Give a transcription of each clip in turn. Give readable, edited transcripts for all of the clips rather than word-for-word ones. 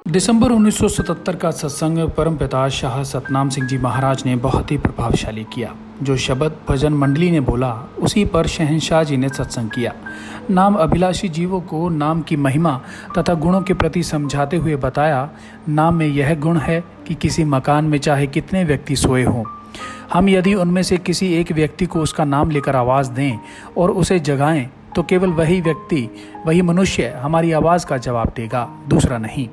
दिसंबर 1977 का सत्संग परमपिता शाह सतनाम सिंह जी महाराज ने बहुत ही प्रभावशाली किया। जो शब्द भजन मंडली ने बोला उसी पर शहंशाह जी ने सत्संग किया। नाम अभिलाषी जीवों को नाम की महिमा तथा गुणों के प्रति समझाते हुए बताया, नाम में यह गुण है कि किसी मकान में चाहे कितने व्यक्ति सोए हों, हम यदि उनमें से किसी एक व्यक्ति को उसका नाम लेकर आवाज़ दें और उसे जगाएं तो केवल वही व्यक्ति, वही मनुष्य हमारी आवाज़ का जवाब देगा, दूसरा नहीं।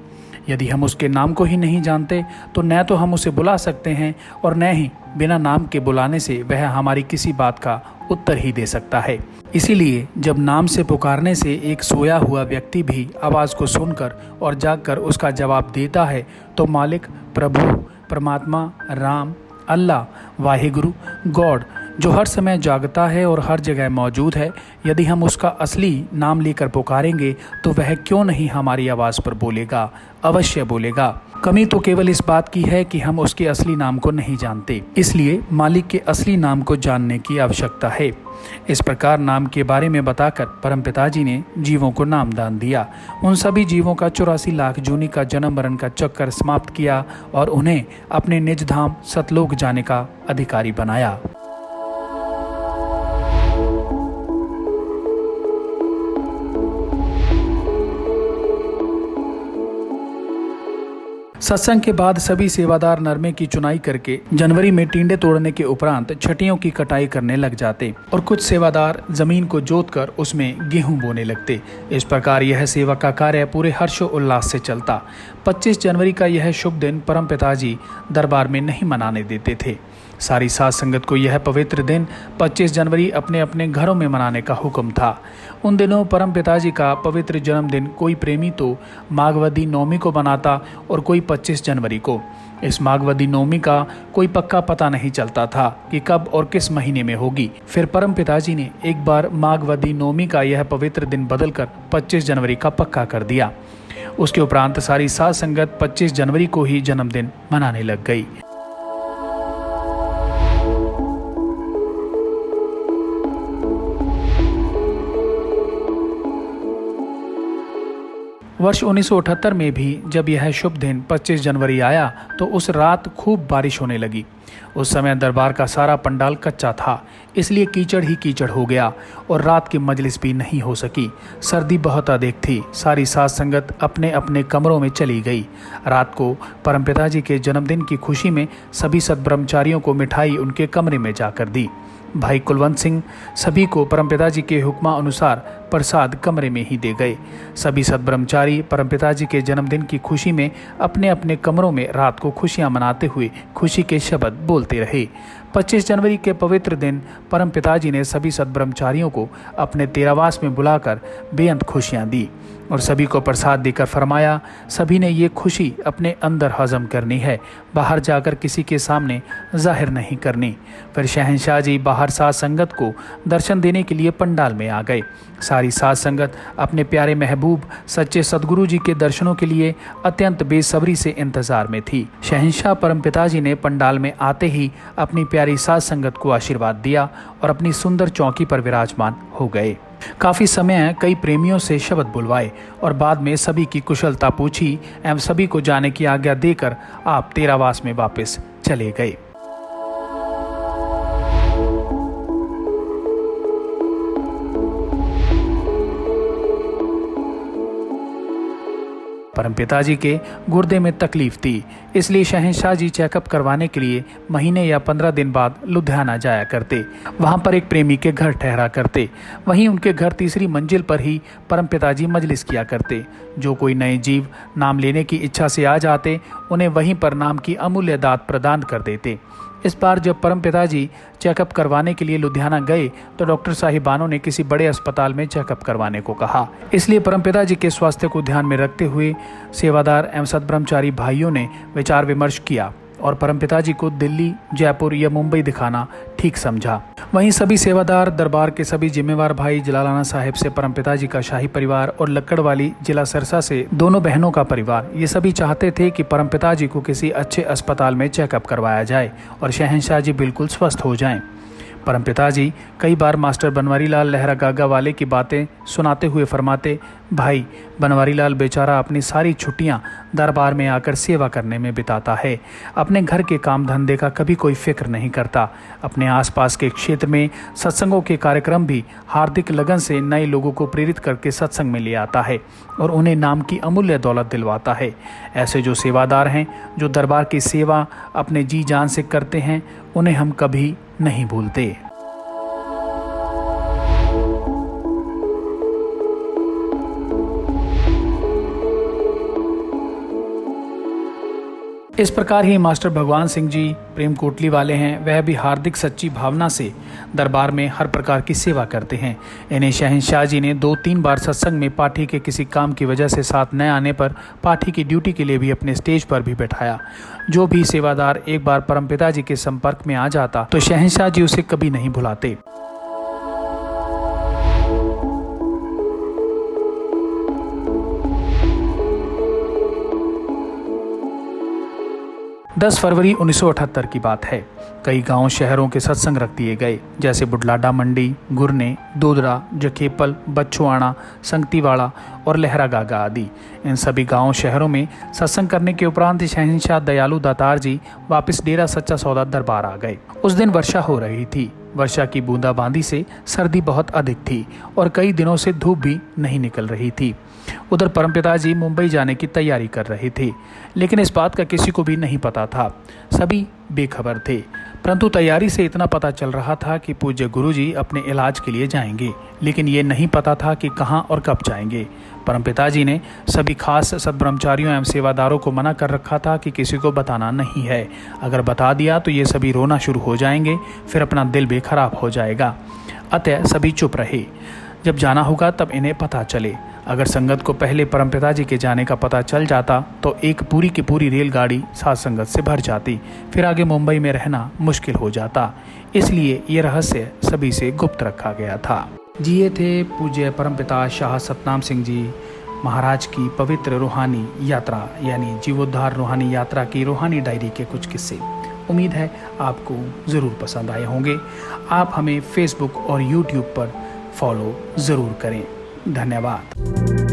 यदि हम उसके नाम को ही नहीं जानते तो न तो हम उसे बुला सकते हैं और न ही बिना नाम के बुलाने से वह हमारी किसी बात का उत्तर ही दे सकता है। इसीलिए जब नाम से पुकारने से एक सोया हुआ व्यक्ति भी आवाज़ को सुनकर और जागकर उसका जवाब देता है तो मालिक, प्रभु, परमात्मा, राम, अल्लाह, वाहिगुरु, गॉड जो हर समय जागता है और हर जगह मौजूद है, यदि हम उसका असली नाम लेकर पुकारेंगे तो वह क्यों नहीं हमारी आवाज़ पर बोलेगा, अवश्य बोलेगा। कमी तो केवल इस बात की है कि हम उसके असली नाम को नहीं जानते, इसलिए मालिक के असली नाम को जानने की आवश्यकता है। इस प्रकार नाम के बारे में बताकर परमपिता जी ने जीवों को नाम दान दिया। उन सभी जीवों का 84 लाख जूनी का जन्म मरण का चक्कर समाप्त किया और उन्हें अपने निज धाम सतलोक जाने का अधिकारी बनाया। सत्संग के बाद सभी सेवादार नरमे की चुनाई करके जनवरी में टींडे तोड़ने के उपरांत छटियों की कटाई करने लग जाते और कुछ सेवादार जमीन को जोतकर उसमें गेहूं बोने लगते। इस प्रकार यह सेवा का कार्य पूरे हर्षो उल्लास से चलता। 25 जनवरी का यह शुभ दिन परम पिताजी दरबार में नहीं मनाने देते थे। सारी साध संगत को यह पवित्र दिन 25 जनवरी अपने अपने घरों में मनाने का हुक्म था। उन दिनों परम पिताजी का पवित्र जन्मदिन कोई प्रेमी तो माघवदी नवमी को मनाता और कोई 25 जनवरी को। इस माघवदी नवमी का कोई पक्का पता नहीं चलता था कि कब और किस महीने में होगी। फिर परम पिताजी ने एक बार माघवदी नवमी का यह पवित्र दिन बदलकर 25 जनवरी का पक्का कर दिया। उसके उपरांत सारी साध संगत 25 जनवरी को ही जन्मदिन मनाने लग गई। वर्ष 1978 में भी जब यह शुभ दिन 25 जनवरी आया तो उस रात खूब बारिश होने लगी। उस समय दरबार का सारा पंडाल कच्चा था, इसलिए कीचड़ ही कीचड़ हो गया और रात की मजलिस भी नहीं हो सकी। सर्दी बहुत अधिक थी। सारी साध संगत अपने अपने कमरों में चली गई। रात को परमपिता जी के जन्मदिन की खुशी में सभी सद्ब्रह्मचारियों को मिठाई उनके कमरे में जाकर दी। भाई कुलवंत सिंह सभी को परमपिता जी के हुक्मा अनुसार प्रसाद कमरे में ही दे गए। सभी सद्ब्रह्मचारी परमपिता जी के जन्मदिन की खुशी में अपने अपने कमरों में रात को खुशियां मनाते हुए खुशी के शब्द बोलते रहे। 25 जनवरी के पवित्र दिन परम पिताजी ने सभी सद्ब्रह्मचारियों को अपने तेरावास में बुलाकर बेअंत खुशियां दी और सभी को प्रसाद देकर फरमाया, सभी ने ये खुशी अपने अंदर हजम करनी है, बाहर जाकर किसी के सामने जाहिर नहीं करनी। फिर शहंशाह जी बाहर साध संगत को दर्शन देने के लिए पंडाल में आ गए। सारी साध संगत अपने प्यारे महबूब सच्चे सदगुरु जी के दर्शनों के लिए अत्यंत बेसब्री से इंतजार में थी। शहंशाह परम पिताजी ने पंडाल में आते ही अपनी प्यारी साध संगत को आशीर्वाद दिया और अपनी सुंदर चौकी पर विराजमान हो गए। काफी समय कई प्रेमियों से शब्द बुलवाए और बाद में सभी की कुशलता पूछी एवं सभी को जाने की आज्ञा देकर आप तेरावास में वापस चले गए। परम पिताजी के गुर्दे में तकलीफ थी, इसलिए शहंशाह जी चेकअप करवाने के लिए महीने या 15 दिन बाद लुधियाना जाया करते। वहां पर एक प्रेमी के घर ठहरा करते। वहीं उनके घर तीसरी मंजिल पर ही परम पिताजी मजलिस किया करते। जो कोई नए जीव नाम लेने की इच्छा से आ जाते उन्हें वहीं पर नाम की अमूल्य दात प्रदान कर देते। इस बार जब परम पिताजी चेकअप करवाने के लिए लुधियाना गए तो डॉक्टर साहिबानों ने किसी बड़े अस्पताल में चेकअप करवाने को कहा। इसलिए परम पिताजी के स्वास्थ्य को ध्यान में रखते हुए सेवादार एवं सद्ब्रह्मचारी भाइयों ने विचार विमर्श किया और परमपिता जी को दिल्ली, जयपुर या मुंबई दिखाना ठीक समझा। वहीं सभी सेवादार, दरबार के सभी जिम्मेवार भाई, जलालाना साहिब से परमपिता जी का शाही परिवार और लक्कड़वाली जिला सिरसा से दोनों बहनों का परिवार, ये सभी चाहते थे कि परमपिता जी को किसी अच्छे अस्पताल में चेकअप करवाया जाए और शहंशाह जी बिल्कुल स्वस्थ हो जाएं। परमपिता जी कई बार मास्टर बनवारी लाल लहरा गागा वाले की बातें सुनाते हुए फरमाते, भाई बनवारी लाल बेचारा अपनी सारी छुट्टियां दरबार में आकर सेवा करने में बिताता है। अपने घर के काम धंधे का कभी कोई फिक्र नहीं करता। अपने आसपास के क्षेत्र में सत्संगों के कार्यक्रम भी हार्दिक लगन से नए लोगों को प्रेरित करके सत्संग में ले आता है और उन्हें नाम की अमूल्य दौलत दिलवाता है। ऐसे जो सेवादार हैं, जो दरबार की सेवा अपने जी जान से करते हैं, उन्हें हम कभी नहीं भूलते। इस प्रकार ही मास्टर भगवान सिंह जी प्रेम कोटली वाले हैं, वह भी हार्दिक सच्ची भावना से दरबार में हर प्रकार की सेवा करते हैं। इन्हें शहंशाह जी ने 2-3 बार सत्संग में पाठी के किसी काम की वजह से साथ न आने पर पाठी की ड्यूटी के लिए भी अपने स्टेज पर भी बैठाया। जो भी सेवादार एक बार परमपिता जी के संपर्क में आ जाता तो शहंशाह जी उसे कभी नहीं भुलाते। 10 फरवरी 1978 की बात है। कई गांव शहरों के सत्संग रख दिए गए, जैसे बुढलाडा मंडी, गुरने, दोदरा, जखेपल, बच्छुआना, संगतीवाड़ा और लहरा गागा आदि। इन सभी गांव शहरों में सत्संग करने के उपरांत शहंशाह दयालु दातार जी वापस डेरा सच्चा सौदा दरबार आ गए। उस दिन वर्षा हो रही थी। वर्षा की बूंदाबांदी से सर्दी बहुत अधिक थी और कई दिनों से धूप भी नहीं निकल रही थी। उधर परमपिता जी मुंबई जाने की तैयारी कर रहे थे, लेकिन इस बात का किसी को भी नहीं पता था। सभी बेखबर थे, परंतु तैयारी से इतना पता चल रहा था कि पूज्य गुरुजी अपने इलाज के लिए जाएंगे, लेकिन ये नहीं पता था कि कहाँ और कब जाएंगे। परमपिता जी ने सभी खास सद्ब्रह्मचारियों एवं सेवादारों को मना कर रखा था कि किसी को बताना नहीं है। अगर बता दिया तो ये सभी रोना शुरू हो जाएंगे, फिर अपना दिल भी खराब हो जाएगा। अतः सभी चुप रहे। जब जाना होगा तब इन्हें पता चले। अगर संगत को पहले परमपिता जी के जाने का पता चल जाता तो एक पूरी की पूरी रेलगाड़ी साथ संगत से भर जाती, फिर आगे मुंबई में रहना मुश्किल हो जाता। इसलिए ये रहस्य सभी से गुप्त रखा गया था। जिए थे पूज्य परमपिता शाह सतनाम सिंह जी महाराज की पवित्र रूहानी यात्रा, यानी जीवोद्धार रूहानी यात्रा की रूहानी डायरी के कुछ किस्से। उम्मीद है आपको ज़रूर पसंद आए होंगे। आप हमें फेसबुक और यूट्यूब पर फॉलो ज़रूर करें। धन्यवाद।